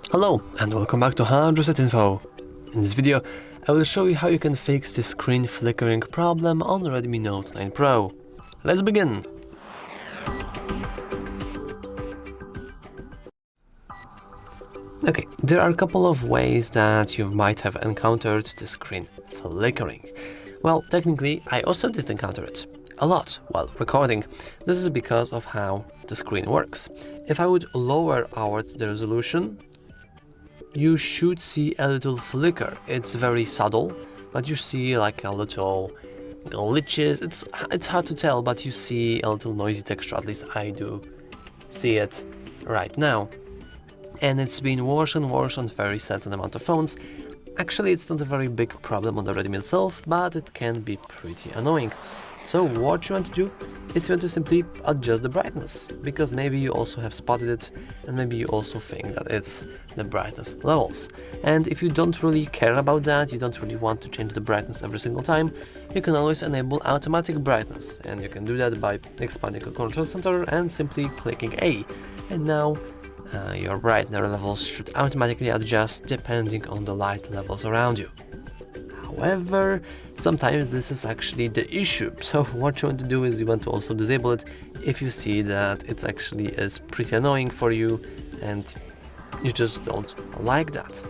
Hello and welcome back to HardReset.Info. In this video, I will show you how you can fix the screen flickering problem on Redmi Note 9 Pro. Let's begin! Okay, there are a couple of ways that you might have encountered the screen flickering. Well, technically, I also did encounter it. A lot while recording. This is because of how the screen works. If I would lower out the resolution, you should see a little flicker. It's very subtle, but you see like a little glitches. It's hard to tell, but you see a little noisy texture. At least I do see it right now. And it's been worse and worse on very certain amount of phones. Actually, it's not a very big problem on the Redmi itself, but it can be pretty annoying. So what you want to do is you want to simply adjust the brightness, because maybe you also have spotted it and maybe you also think that it's the brightness levels. And if you don't really care about that, you don't really want to change the brightness every single time, you can always enable automatic brightness, and you can do that by expanding the control center and simply clicking A. And now your brightness levels should automatically adjust depending on the light levels around you. However, sometimes this is actually the issue, so what you want to do is you want to also disable it if you see that it actually is pretty annoying for you and you just don't like that.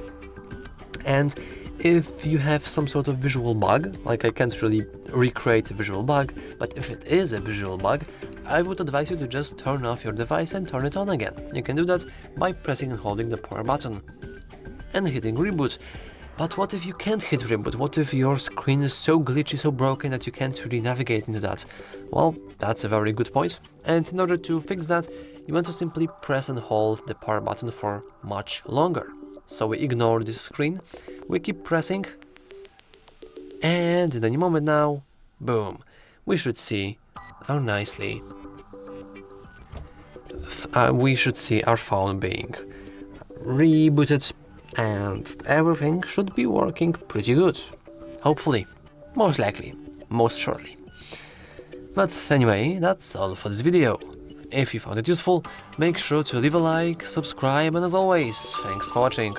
And if you have some sort of visual bug, like I can't really recreate a visual bug, but if it is a visual bug, I would advise you to just turn off your device and turn it on again. You can do that by pressing and holding the power button and hitting reboot. But what if you can't hit reboot? What if your screen is so glitchy, so broken that you can't really navigate into that? Well, that's a very good point. And in order to fix that, you want to simply press and hold the power button for much longer. So we ignore this screen, we keep pressing, and in any moment now, boom, we should see how nicely we should see our phone being rebooted. And everything should be working pretty good. Hopefully. Most likely. Most surely. But anyway, that's all for this video. If you found it useful, make sure to leave a like, subscribe, and as always, thanks for watching.